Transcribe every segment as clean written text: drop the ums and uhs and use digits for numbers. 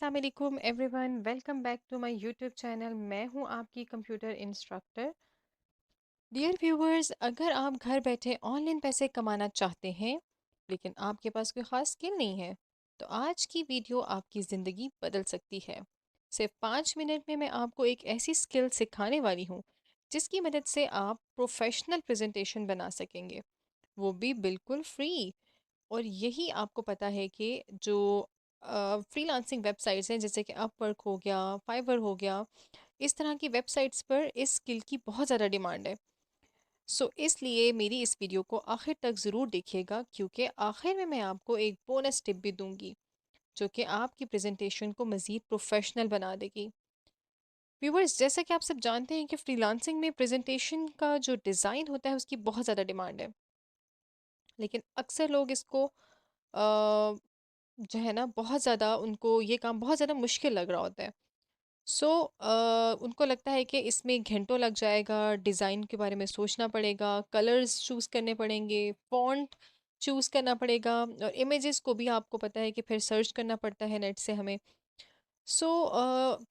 अस्सलाम वालेकुम everyone, welcome back to my YouTube channel. मैं हूं आपकी कंप्यूटर इंस्ट्रक्टर। डियर व्यूवर्स, अगर आप घर बैठे ऑनलाइन पैसे कमाना चाहते हैं लेकिन आपके पास कोई ख़ास स्किल नहीं है, तो आज की वीडियो आपकी ज़िंदगी बदल सकती है। सिर्फ 5 मिनट में मैं आपको एक ऐसी स्किल सिखाने वाली हूँ जिसकी मदद से आप प्रोफेशनल प्रेजेंटेशन बना सकेंगे, वो भी बिल्कुल फ्री। और यही आपको पता है कि जो फ्रीलांसिंग वेबसाइट्स हैं जैसे कि अपवर्क हो गया, फाइवर हो गया, इस तरह की वेबसाइट्स पर इस स्किल की बहुत ज़्यादा डिमांड है। सो इसलिए मेरी इस वीडियो को आखिर तक ज़रूर देखिएगा, क्योंकि आखिर में मैं आपको एक बोनस टिप भी दूंगी जो कि आपकी प्रेजेंटेशन को मज़ीद प्रोफेशनल बना देगी। व्यूवर्स, जैसा कि आप सब जानते हैं कि फ्रीलांसिंग में प्रेजेंटेशन का जो डिज़ाइन होता है उसकी बहुत ज़्यादा डिमांड है, लेकिन अक्सर लोग इसको जो है ना बहुत ज़्यादा, उनको ये काम बहुत ज़्यादा मुश्किल लग रहा होता है। सो उनको लगता है कि इसमें घंटों लग जाएगा, डिज़ाइन के बारे में सोचना पड़ेगा, कलर्स चूज़ करने पड़ेंगे, फ़ॉन्ट चूज़ करना पड़ेगा, और इमेजेस को भी आपको पता है कि फिर सर्च करना पड़ता है नेट से हमें। सो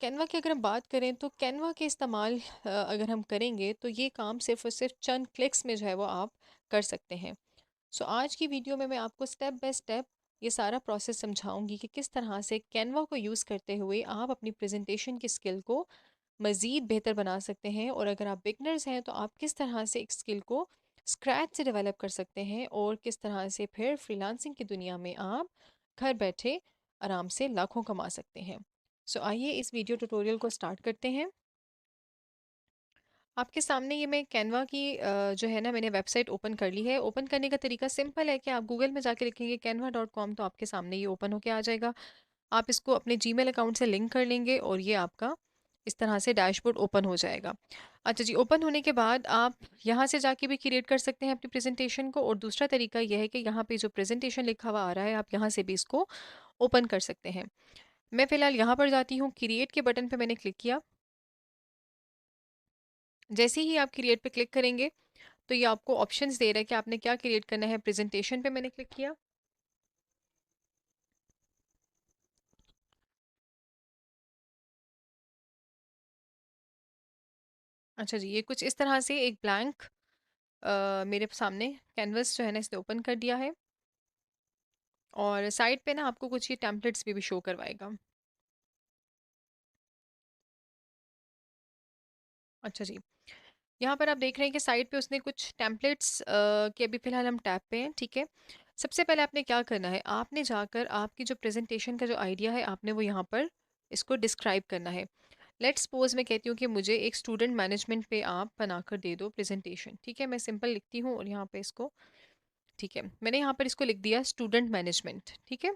कैनवा की अगर हम बात करें तो कैनवा के इस्तेमाल अगर हम करेंगे तो ये काम सिर्फ़ और सिर्फ चंद क्लिक्स में जो है वो आप कर सकते हैं। सो आज की वीडियो में मैं आपको स्टेप बाय स्टेप ये सारा प्रोसेस समझाऊंगी कि किस तरह से कैनवा को यूज़ करते हुए आप अपनी प्रेजेंटेशन की स्किल को मज़ीद बेहतर बना सकते हैं, और अगर आप बिगनर्स हैं तो आप किस तरह से एक स्किल को स्क्रैच से डेवलप कर सकते हैं, और किस तरह से फिर फ्रीलांसिंग की दुनिया में आप घर बैठे आराम से लाखों कमा सकते हैं। सो आइए इस वीडियो ट्यूटोरियल को स्टार्ट करते हैं। आपके सामने ये मैं कैनवा की जो है ना मैंने वेबसाइट ओपन कर ली है। ओपन करने का तरीका सिंपल है कि आप गूगल में जाके लिखेंगे canva.com, तो आपके सामने ये ओपन होके आ जाएगा। आप इसको अपने जीमेल अकाउंट से लिंक कर लेंगे और ये आपका इस तरह से डैशबोर्ड ओपन हो जाएगा। अच्छा जी, ओपन होने के बाद आप यहाँ से जाके भी क्रिएट कर सकते हैं अपनी प्रेजेंटेशन को, और दूसरा तरीका यह है कि यहाँ पे जो प्रेजेंटेशन लिखा हुआ आ रहा है आप यहाँ से भी इसको ओपन कर सकते हैं। मैं फ़िलहाल यहाँ पर जाती हूँ, क्रिएट के बटन पर मैंने क्लिक किया। जैसे ही आप क्रिएट पे क्लिक करेंगे तो ये आपको ऑप्शंस दे रहा है कि आपने क्या क्रिएट करना है। प्रेजेंटेशन पे मैंने क्लिक किया। अच्छा जी, ये कुछ इस तरह से एक ब्लैंक मेरे सामने कैनवस जो है ना इसने ओपन कर दिया है, और साइड पे ना आपको कुछ ये टेम्पलेट्स भी शो करवाएगा। अच्छा जी, यहाँ पर आप देख रहे हैं कि साइड पे उसने कुछ टेम्पलेट्स के अभी फ़िलहाल हम टैब पे हैं, ठीक है। सबसे पहले आपने क्या करना है, आपने जाकर आपकी जो प्रेजेंटेशन का जो आइडिया है आपने वो यहाँ पर इसको डिस्क्राइब करना है। लेट्स सपोज मैं कहती हूँ कि मुझे एक स्टूडेंट मैनेजमेंट पे आप बनाकर दे दो प्रेजेंटेशन, ठीक है। मैं सिंपल लिखती हूँ और यहाँ पे इसको, ठीक है, मैंने यहाँ पर इसको लिख दिया स्टूडेंट मैनेजमेंट, ठीक है।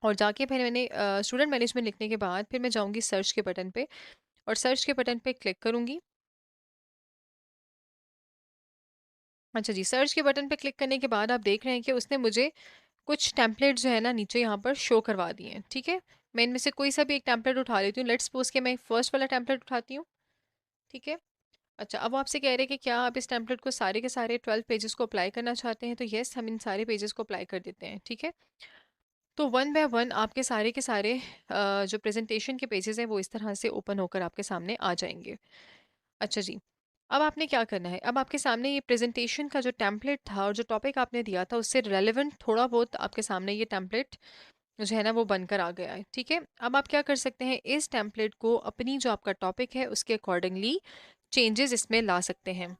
और जाके फिर मैंने स्टूडेंट मैनेजमेंट लिखने के बाद फिर मैं जाऊँगी सर्च के बटन पे, और सर्च के बटन पे क्लिक करूँगी। अच्छा जी, सर्च के बटन पे क्लिक करने के बाद आप देख रहे हैं कि उसने मुझे कुछ टेम्पलेट जो है ना नीचे यहाँ पर शो करवा दिए हैं, ठीक है। मैं इनमें से कोई सा भी एक टेम्पलेट उठा लेती हूँ। लेट्स सपोज के मैं फर्स्ट वाला टेम्पलेट उठाती हूँ, ठीक है। अच्छा, अब वो आपसे कह रहे हैं कि क्या आप इस टेम्पलेट को सारे के सारे 12 पेजेस को अप्लाई करना चाहते हैं, तो येस, हम इन सारे पेजेस को अप्लाई कर देते हैं, ठीक है। तो वन बाय वन आपके सारे के सारे जो प्रेजेंटेशन के पेजेस हैं वो इस तरह से ओपन होकर आपके सामने आ जाएंगे। अच्छा जी, अब आपने क्या करना है, अब आपके सामने ये प्रेजेंटेशन का जो टेम्पलेट था और जो टॉपिक आपने दिया था उससे रेलेवेंट थोड़ा बहुत आपके सामने ये टेम्पलेट जो है ना वो बनकर आ गया है, ठीक है। अब आप क्या कर सकते हैं, इस टेम्पलेट को अपनी जो आपका टॉपिक है उसके अकॉर्डिंगली चेंजेस इसमें ला सकते हैं।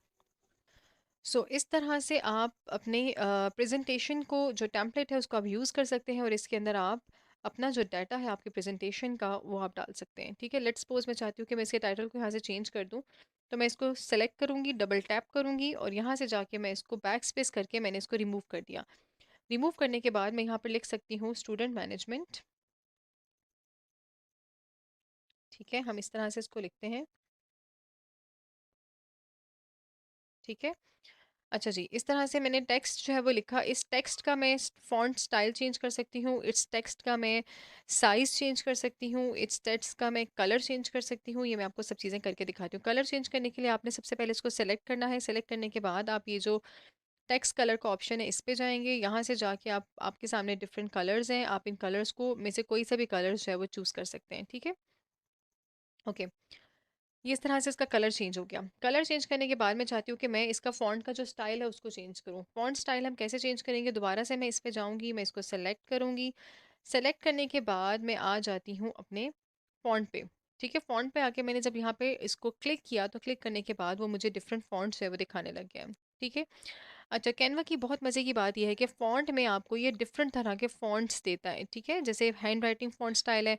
इस तरह से आप अपने प्रेजेंटेशन को, जो टेम्पलेट है उसको आप यूज़ कर सकते हैं, और इसके अंदर आप अपना जो डाटा है आपकी प्रेजेंटेशन का वो आप डाल सकते हैं, ठीक है। लेट्स सपोज मैं चाहती हूँ कि मैं इसके टाइटल को यहाँ से चेंज कर दूँ, तो मैं इसको सेलेक्ट करूँगी, डबल टैप करूँगी, और यहाँ से जाके मैं इसको बैक स्पेस करके मैंने इसको रिमूव कर दिया। रिमूव करने के बाद मैं यहाँ पर लिख सकती हूँ स्टूडेंट मैनेजमेंट, ठीक है। हम इस तरह से इसको लिखते हैं, ठीक है। अच्छा जी, इस तरह से मैंने टेक्स्ट जो है वो लिखा। इस टेक्स्ट का मैं फॉन्ट स्टाइल चेंज कर सकती हूँ, इस टेक्स्ट का मैं साइज़ चेंज कर सकती हूँ, इस टेक्स्ट का मैं कलर चेंज कर सकती हूँ। ये मैं आपको सब चीज़ें करके दिखाती हूँ। कलर चेंज करने के लिए आपने सबसे पहले इसको सेलेक्ट करना है। सेलेक्ट करने के बाद आप ये जो टेक्स्ट कलर का ऑप्शन है, इस पे जाएंगे। यहाँ से जाके आप, आपके सामने डिफरेंट कलर्स हैं, आप इन कलर्स को में से कोई सा भी कलर्स जो है वो चूज़ कर सकते हैं, ठीक है। ओके, ये इस तरह से इसका कलर चेंज हो गया। कलर चेंज करने के बाद मैं चाहती हूँ कि मैं इसका फ़ॉन्ट का जो स्टाइल है उसको चेंज करूँ। फ़ॉन्ट स्टाइल हम कैसे चेंज करेंगे, दोबारा से मैं इस पे जाऊँगी, मैं इसको सेलेक्ट करूँगी। सेलेक्ट करने के बाद मैं आ जाती हूँ अपने फ़ॉन्ट पे, ठीक है। फ़ॉन्ट पे आके मैंने जब यहाँ पे इसको क्लिक किया तो क्लिक करने के बाद वो मुझे डिफरेंट फ़ॉन्ट्स है वो दिखाने लग गया है, ठीक है। अच्छा, कैनवा की बहुत मज़े की बात यह है कि फ़ॉन्ट में आपको ये डिफरेंट तरह के फ़ॉन्ट्स देता है, ठीक है। जैसे हैंड राइटिंग फ़ॉन्ट स्टाइल है,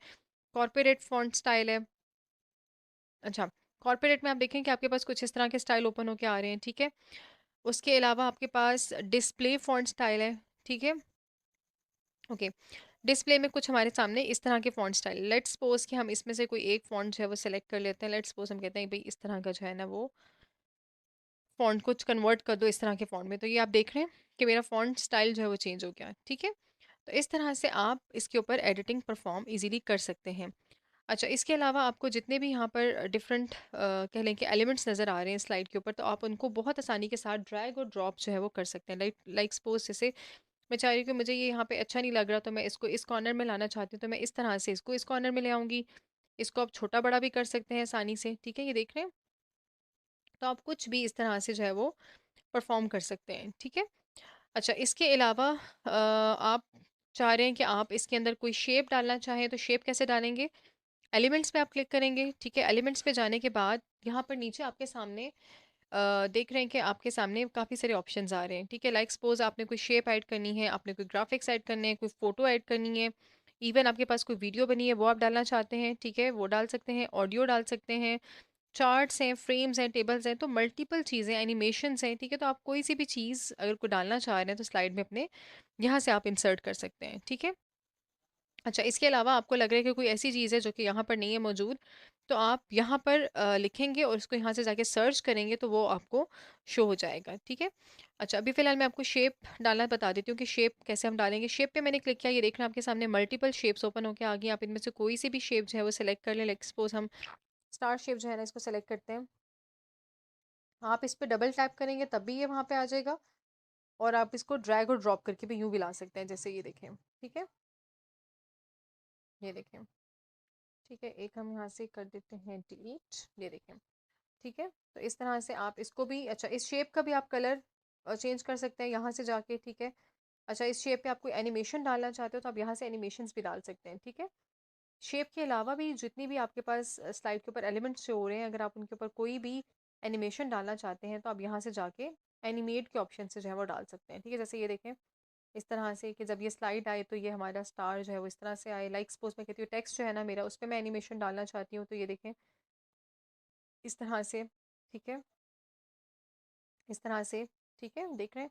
कॉर्पोरेट फ़ॉन्ट स्टाइल है। अच्छा, कॉर्पोरेट में आप देखें कि आपके पास कुछ इस तरह के स्टाइल ओपन होके आ रहे हैं, ठीक है। उसके अलावा आपके पास डिस्प्ले फ़ॉन्ट स्टाइल है, ठीक है। ओके, डिस्प्ले में कुछ हमारे सामने इस तरह के फ़ॉन्ट स्टाइल, लेट्स सपोज़ कि हम इसमें से कोई एक फ़ॉन्ट जो है वो सेलेक्ट कर लेते हैं। लेट्स सपोज़ हम कहते हैं भई इस तरह का जो है ना वो फ़ॉन्ट कुछ कन्वर्ट कर दो इस तरह के फ़ॉन्ट में, तो ये आप देख रहे हैं कि मेरा फ़ॉन्ट स्टाइल जो है वो चेंज हो गया, ठीक है। तो इस तरह से आप इसके ऊपर एडिटिंग परफ़ॉर्म ईज़िली कर सकते हैं। अच्छा, इसके अलावा आपको जितने भी यहाँ पर डिफरेंट कह लें कि एलिमेंट्स नज़र आ रहे हैं स्लाइड के ऊपर, तो आप उनको बहुत आसानी के साथ ड्रैग और ड्रॉप जो है वो कर सकते हैं। लाइक लाइक सपोज जैसे मैं चाह रही हूँ कि मुझे ये यहाँ पे अच्छा नहीं लग रहा, तो मैं इसको इस कॉर्नर में लाना चाहती हूँ, तो मैं इस तरह से इसको इस कॉर्नर में ले आऊँगी। इसको आप छोटा बड़ा भी कर सकते हैं आसानी से, ठीक है, ये देख रहे हैं। तो आप कुछ भी इस तरह से जो है वो परफॉर्म कर सकते हैं, ठीक है। अच्छा, इसके अलावा आप चाह रहे हैं कि आप इसके अंदर कोई शेप डालना चाहें, तो शेप कैसे डालेंगे? एलिमेंट्स पे आप क्लिक करेंगे, ठीक है। एलिमेंट्स पे जाने के बाद यहाँ पर नीचे आपके सामने देख रहे हैं कि आपके सामने काफ़ी सारे ऑप्शंस आ रहे हैं, ठीक है। लाइक सपोज आपने कोई शेप ऐड करनी है, आपने कोई ग्राफिक्स ऐड करने हैं, कोई फ़ोटो ऐड करनी है, इवन आपके पास कोई वीडियो बनी है वो आप डालना चाहते हैं, ठीक है, वो डाल सकते हैं। ऑडियो डाल सकते हैं, चार्ट्स हैं, फ्रेम्स हैं, टेबल्स हैं, तो मल्टीपल चीज़ें, एनिमेशंस हैं, ठीक है। तो आप कोई सी भी चीज़ अगर कोई डालना चाह रहे हैं तो स्लाइड में अपने यहाँ से आप इंसर्ट कर सकते हैं, ठीक है। अच्छा, इसके अलावा आपको लग रहा है कि कोई ऐसी चीज़ है जो कि यहाँ पर नहीं है मौजूद, तो आप यहाँ पर लिखेंगे और उसको यहाँ से जाके सर्च करेंगे तो वो आपको शो हो जाएगा, ठीक है। अच्छा, अभी फ़िलहाल मैं आपको शेप डालना बता देती हूँ कि शेप कैसे हम डालेंगे। शेप पे मैंने क्लिक किया, ये देख रहे हैं आपके सामने मल्टीपल शेप्स ओपन होके आ गई। आप इनमें से कोई सी भी शेप जो है वो सिलेक्ट कर लें। लाइक सपोज हम स्टार शेप जो है ना इसको सेलेक्ट करते हैं। आप इस पे डबल टैप करेंगे तब भी ये वहाँ पे आ जाएगा, और आप इसको ड्रैग और ड्रॉप करके भी यूँ भी ला सकते हैं, जैसे ये देखें, ठीक है, ये देखें, ठीक है। एक हम यहाँ से कर देते हैं डिलीट, ये देखें, ठीक है। तो इस तरह से आप इसको भी, अच्छा, इस शेप का भी आप कलर चेंज कर सकते हैं यहाँ से जाके, ठीक है। अच्छा, इस शेप पे आप कोई एनिमेशन डालना चाहते हो तो आप यहाँ से एनिमेशंस भी डाल सकते हैं, ठीक है। शेप के अलावा भी जितनी भी आपके पास स्लाइड के ऊपर एलिमेंट्स शो हो रहे हैं, अगर आप उनके ऊपर कोई भी एनिमेशन डालना चाहते हैं तो आप यहाँ से जाके एनिमेट के ऑप्शन से जो है वो डाल सकते हैं, ठीक है। जैसे ये देखें, इस तरह से कि जब ये स्लाइड आए तो ये हमारा स्टार जो है वो इस तरह से आए। लाइक सपोज मैं कहती हूँ टेक्स्ट जो है ना मेरा, उस पर मैं एनिमेशन डालना चाहती हूँ, तो ये देखें इस तरह से, ठीक है, इस तरह से, ठीक है, देख रहे हैं।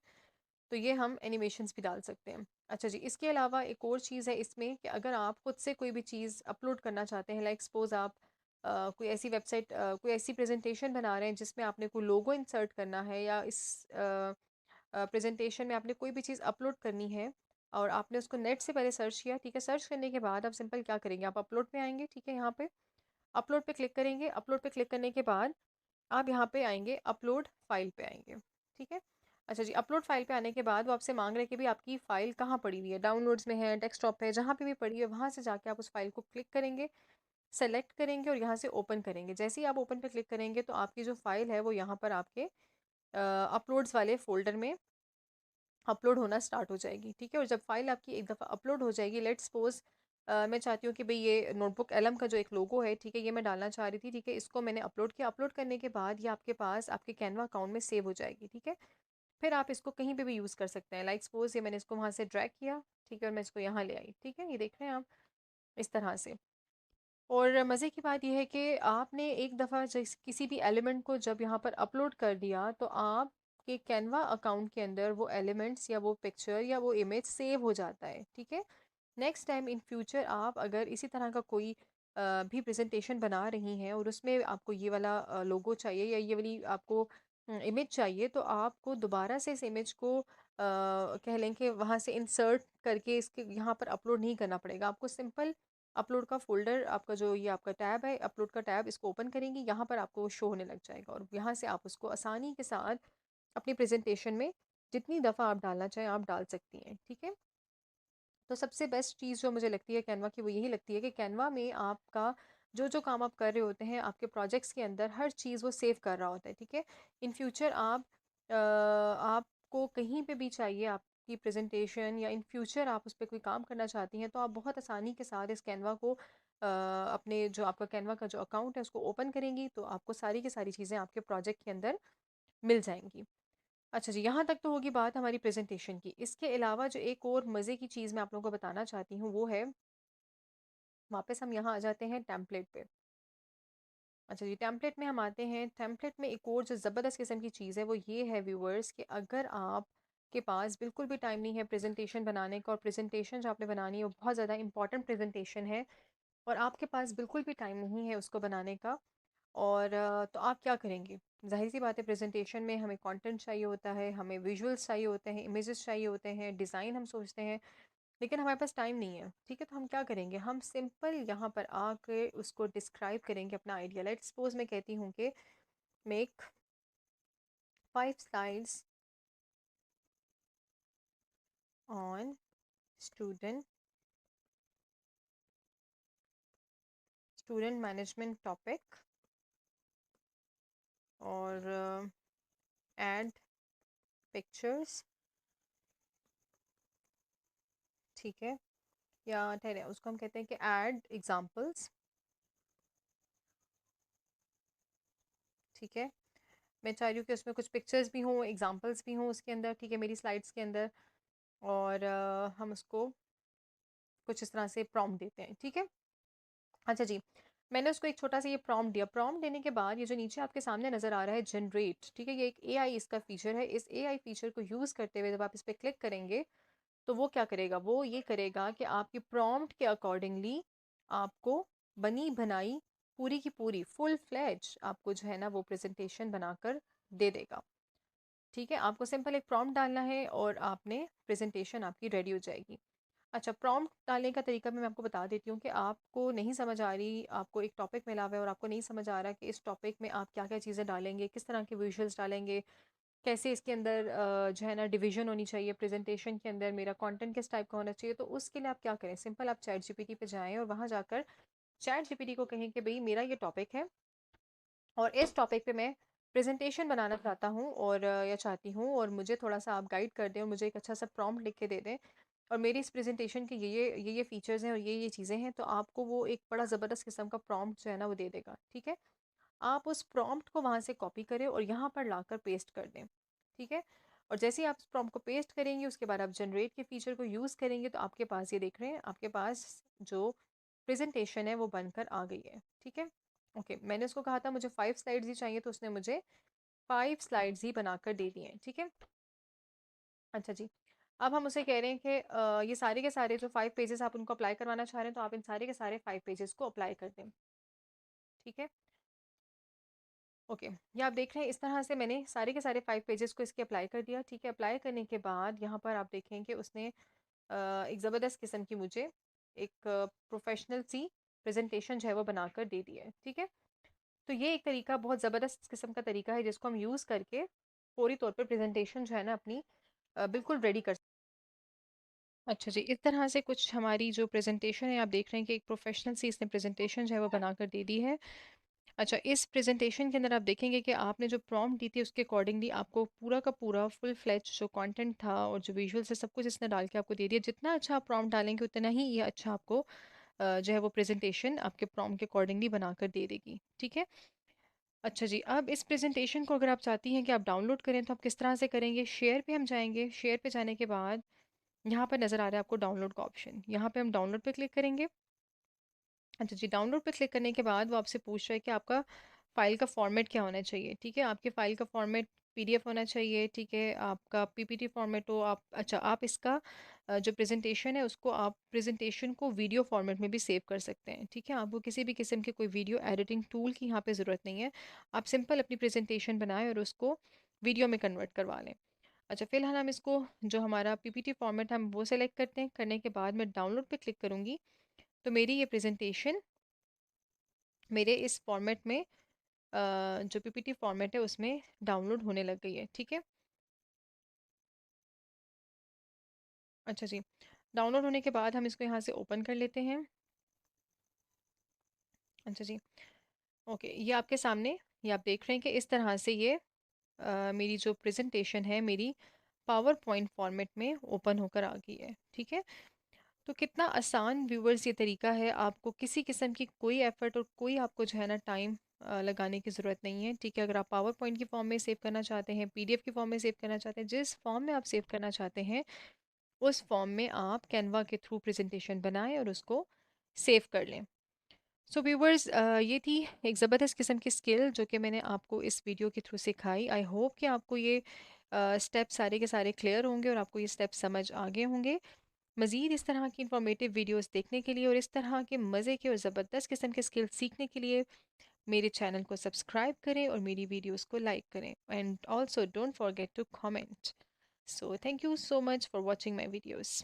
तो ये हम एनिमेशंस भी डाल सकते हैं। अच्छा जी, इसके अलावा एक और चीज़ है इसमें कि अगर आप खुद से कोई भी चीज़ अपलोड करना चाहते हैं, लाइक सपोज आप कोई ऐसी वेबसाइट, कोई ऐसी प्रेजेंटेशन बना रहे हैं जिसमें आपने कोई लोगो इंसर्ट करना है, या इस प्रेजेंटेशन में आपने कोई भी चीज़ अपलोड करनी है और आपने उसको नेट से पहले सर्च किया, ठीक है। सर्च करने के बाद आप सिंपल क्या करेंगे, आप अपलोड पे आएंगे, ठीक है। यहाँ पे अपलोड पे क्लिक करेंगे। अपलोड पे क्लिक करने के बाद आप यहाँ पे आएंगे, अपलोड फाइल पे आएंगे, ठीक है। अच्छा जी, अपलोड फाइल पे आने के बाद वो आपसे मांग रहे हैं कि भी आपकी फ़ाइल कहाँ पड़ी हुई है, डाउनलोड्स में है, डेस्कटॉप पे है, जहाँ पे भी पड़ी है वहाँ से जाके आप उस फाइल को क्लिक करेंगे, सेलेक्ट करेंगे और यहाँ से ओपन करेंगे। जैसे ही आप ओपन पे क्लिक करेंगे तो आपकी जो फ़ाइल है वो यहाँ पर आपके अपलोड्स वाले फ़ोल्डर में अपलोड होना स्टार्ट हो जाएगी, ठीक है। और जब फाइल आपकी एक दफ़ा अपलोड हो जाएगी, लेट्स सपोज मैं चाहती हूँ कि भाई ये नोटबुक एलम का जो एक लोगो है, ठीक है, ये मैं डालना चाह रही थी, ठीक है। इसको मैंने अपलोड किया। अपलोड करने के बाद ये आपके पास आपके कैनवा अकाउंट में सेव हो जाएगी, ठीक है। फिर आप इसको कहीं पे भी यूज़ कर सकते हैं। लाइक सपोज ये मैंने इसको वहाँ से ड्रैग किया, ठीक है, और मैं इसको यहाँ ले आई, ठीक है, ये देख रहे हैं आप इस तरह से। और मज़े की बात यह है कि आपने एक दफ़ा जिस किसी भी एलिमेंट को जब यहाँ पर अपलोड कर दिया तो आपके कैनवा अकाउंट के अंदर वो एलिमेंट्स या वो पिक्चर या वो इमेज सेव हो जाता है, ठीक है। नेक्स्ट टाइम इन फ्यूचर आप अगर इसी तरह का कोई भी प्रेजेंटेशन बना रही हैं और उसमें आपको ये वाला लोगो चाहिए या ये वाली आपको इमेज चाहिए, तो आपको दोबारा से इस इमेज को कह लें कि वहाँ से इंसर्ट करके इसके यहाँ पर अपलोड नहीं करना पड़ेगा आपको। सिंपल अपलोड का फ़ोल्डर आपका जो ये आपका टैब है, अपलोड का टैब, इसको ओपन करेंगी, यहाँ पर आपको शो होने लग जाएगा और यहाँ से आप उसको आसानी के साथ अपनी प्रेजेंटेशन में जितनी दफ़ा आप डालना चाहें आप डाल सकती हैं, ठीक है। तो सबसे बेस्ट चीज़ जो मुझे लगती है कैनवा की वो यही लगती है कि कैनवा में आपका जो जो काम आप कर रहे होते हैं आपके प्रोजेक्ट्स के अंदर हर चीज़ वो सेव कर रहा होता है, ठीक है। इन फ्यूचर आपको कहीं पे भी चाहिए आपकी प्रेजेंटेशन या इन फ्यूचर आप उस पर कोई काम करना चाहती हैं तो आप बहुत आसानी के साथ इस कैनवा को अपने जो आपका कैनवा का जो अकाउंट है उसको ओपन करेंगी तो आपको सारी की सारी चीज़ें आपके प्रोजेक्ट के अंदर मिल जाएंगी। अच्छा जी, यहाँ तक तो होगी बात हमारी प्रेजेंटेशन की। इसके अलावा जो एक और मज़े की चीज़ मैं आप लोगों को बताना चाहती हूँ वो है, वापस हम यहाँ आ जाते हैं टेम्पलेट पे। अच्छा जी, टेम्पलेट में हम आते हैं। टेम्पलेट में एक और जो ज़बरदस्त किस्म की चीज़ है वो ये है व्यूअर्स कि अगर आप के पास बिल्कुल भी टाइम नहीं है प्रेजेंटेशन बनाने का और प्रेजेंटेशन जो आपने बनानी है वो बहुत ज़्यादा इंपॉर्टेंट प्रेजेंटेशन है और आपके पास बिल्कुल भी टाइम नहीं है उसको बनाने का, और तो आप क्या करेंगे? ज़ाहिर सी बात है प्रेजेंटेशन में हमें कंटेंट चाहिए होता है, हमें विजुअल्स चाहिए होते हैं, इमेजेस चाहिए होते हैं, डिज़ाइन हम सोचते हैं, लेकिन हमारे पास टाइम नहीं है, ठीक है। तो हम क्या करेंगे? हम सिंपल यहाँ पर आके उसको डिस्क्राइब करेंगे अपना आइडिया। लेट्स सपोज मैं कहती हूँ कि make 5 slides on student student management topic और एड पिक्चर्स, ठीक है। या ठहरे उसको हम कहते हैं कि ऐड एग्जाम्पल्स, ठीक है। मैं चाह रही हूँ कि उसमें कुछ पिक्चर्स भी हों, एग्जांपल्स भी हों उसके अंदर, ठीक है, मेरी स्लाइड्स के अंदर। और हम उसको कुछ इस तरह से प्रॉम्प्ट देते हैं, ठीक है। अच्छा जी, मैंने उसको एक छोटा सा ये प्रॉम्प्ट दिया। प्रॉम्प्ट देने के बाद ये जो नीचे आपके सामने नज़र आ रहा है जनरेट, ठीक है, ये एक एआई इसका फीचर है। इस एआई फीचर को यूज़ करते हुए जब आप इस पर क्लिक करेंगे तो वो क्या करेगा? वो ये करेगा कि आपकी प्रॉम्प्ट के अकॉर्डिंगली आपको बनी बनाई पूरी की पूरी फुल फ्लैज आपको जो है ना वो प्रेजेंटेशन बनाकर दे देगा, ठीक है। आपको सिंपल एक प्रॉम्प्ट डालना है और आपने प्रेजेंटेशन आपकी रेडी हो जाएगी। अच्छा, प्रॉम्प्ट डालने का तरीका भी मैं आपको बता देती हूँ कि आपको नहीं समझ आ रही, आपको एक टॉपिक मिला हुआ है और आपको नहीं समझ आ रहा कि इस टॉपिक में आप क्या क्या चीज़ें डालेंगे, किस तरह के विजुअल्स डालेंगे, कैसे इसके अंदर जो है ना डिवीजन होनी चाहिए प्रेजेंटेशन के अंदर, मेरा कंटेंट किस टाइप का होना चाहिए। तो उसके लिए आप क्या करें? सिंपल आप चैट जीपीटी पे जाएं और वहाँ जाकर चैट जीपीटी को कहें कि भाई मेरा ये टॉपिक है और इस टॉपिक पे मैं प्रेजेंटेशन बनाना चाहता हूँ और या चाहती हूँ, और मुझे थोड़ा सा आप गाइड कर दें और मुझे एक अच्छा सा प्रॉम्प्ट लिख के दे दें, और मेरी इस प्रेजेंटेशन के ये फीचर्स हैं और ये चीज़ें हैं। तो आपको वो एक बड़ा ज़बरदस्त किस्म का प्रॉम्प्ट जो है ना वो दे देगा, ठीक है। आप उस प्रॉम्प्ट को वहाँ से कॉपी करें और यहाँ पर लाकर पेस्ट कर दें, ठीक है। और जैसे ही आप उस प्रॉम्प्ट को पेस्ट करेंगे उसके बाद आप जनरेट के फीचर को यूज़ करेंगे तो आपके पास ये देख रहे हैं आपके पास जो प्रेजेंटेशन है वो बनकर आ गई है, ठीक है। ओके, मैंने उसको कहा था मुझे 5 स्लाइड्स ही चाहिए तो उसने मुझे 5 स्लाइड्स ही बनाकर दे दिए हैं, ठीक है। अच्छा जी, अब हम उसे कह रहे हैं कि ये सारे के सारे जो 5 पेजेस आप उनको अप्लाई करवाना चाह रहे हैं तो आप इन सारे के सारे 5 पेजेस को अप्लाई कर दें, ठीक है। ओके, ये आप देख रहे हैं इस तरह से मैंने सारे के सारे 5 पेजेस को इसके अप्लाई कर दिया, ठीक है। अप्लाई करने के बाद यहाँ पर आप देखें कि उसने एक ज़बरदस्त किस्म की मुझे एक प्रोफेशनल सी प्रेजेंटेशन जो है वो बनाकर दे दी है, ठीक है। तो ये एक तरीका, बहुत ज़बरदस्त किस्म का तरीका है जिसको हम यूज़ करके फौरी तौर पर प्रेजेंटेशन जो है ना अपनी बिल्कुल रेडी कर। अच्छा जी, इस तरह से कुछ हमारी जो प्रेजेंटेशन है आप देख रहे हैं कि एक प्रोफेशनल सी इसने प्रेजेंटेशन जो है वो बनाकर दे दी है। अच्छा, इस प्रेजेंटेशन के अंदर आप देखेंगे कि आपने जो प्रॉम्प्ट दी थी उसके अकॉर्डिंगली आपको पूरा का पूरा फुल फ्लेज जो कंटेंट था और जो विजुअल्स है सब कुछ इसने डाल के आपको दे दिया। जितना अच्छा आप प्रॉम्प्ट डालेंगे उतना ही ये अच्छा आपको जो है वो प्रेजेंटेशन आपके प्रॉम्प्ट के अकॉर्डिंगली बनाकर दे देगी, ठीक है। अच्छा जी, अब इस प्रेजेंटेशन को अगर आप चाहती हैं कि आप डाउनलोड करें तो आप किस तरह से करेंगे? शेयर पे हम जाएंगे। शेयर पे जाने के बाद यहाँ पर नज़र आ रहा है आपको डाउनलोड का ऑप्शन, यहाँ पे हम डाउनलोड पे क्लिक करेंगे। अच्छा जी, डाउनलोड पे क्लिक करने के बाद वो आपसे पूछ रहा है कि आपका फ़ाइल का फॉर्मेट क्या होना चाहिए, ठीक है। आपके फ़ाइल का फॉर्मेट पीडीएफ होना चाहिए, ठीक है। आपका पीपीटी फॉर्मेट हो आप, अच्छा आप इसका जो प्रेजेंटेशन है उसको आप प्रेजेंटेशन को वीडियो फॉर्मेट में भी सेव कर सकते हैं, ठीक है। आपको किसी भी किस्म के कोई वीडियो एडिटिंग टूल की यहाँ पे ज़रूरत नहीं है। आप सिंपल अपनी प्रेजेंटेशन बनाएं और उसको वीडियो में कन्वर्ट करवा लें। अच्छा, फिलहाल हम इसको जो हमारा पीपीटी फॉर्मेट हम वो सेलेक्ट करते हैं। करने के बाद मैं डाउनलोड पे क्लिक करूँगी तो मेरी ये प्रेजेंटेशन मेरे इस फॉर्मेट में जो पीपीटी फॉर्मेट है उसमें डाउनलोड होने लग गई है, ठीक है। अच्छा जी, डाउनलोड होने के बाद हम इसको यहाँ से ओपन कर लेते हैं। अच्छा जी, ओके, ये आपके सामने, ये आप देख रहे हैं कि इस तरह से ये मेरी जो प्रेजेंटेशन है मेरी पावर पॉइंट फॉर्मेट में ओपन होकर आ गई है। ठीक है, तो कितना आसान व्यूवर्स ये तरीका है, आपको किसी किस्म की कोई एफर्ट और कोई आपको जो है ना टाइम लगाने की ज़रूरत नहीं है। ठीक है, अगर आप पावर पॉइंट की फॉर्म में सेव करना चाहते हैं, पीडीएफ की फॉर्म में सेव करना चाहते हैं, जिस फॉर्म में आप सेव करना चाहते हैं उस फॉर्म में आप कैनवा के थ्रू प्रेजेंटेशन बनाएं और उसको सेव कर लें। सो व्यूवर्स, ये थी एक ज़बरदस्त किस्म की स्किल जो कि मैंने आपको इस वीडियो के थ्रू सिखाई। आई होप कि आपको ये स्टेप सारे के सारे क्लियर होंगे और आपको ये स्टेप समझ आ गए होंगे। मज़ीद इस तरह की इंफॉर्मेटिव वीडियोस देखने के लिए और इस तरह के मज़े के और ज़बरदस्त किस्म के स्किल सीखने के लिए मेरे चैनल को सब्सक्राइब करें और मेरी वीडियोस को लाइक करें, and also don't forget to comment. So thank you so much for watching my videos.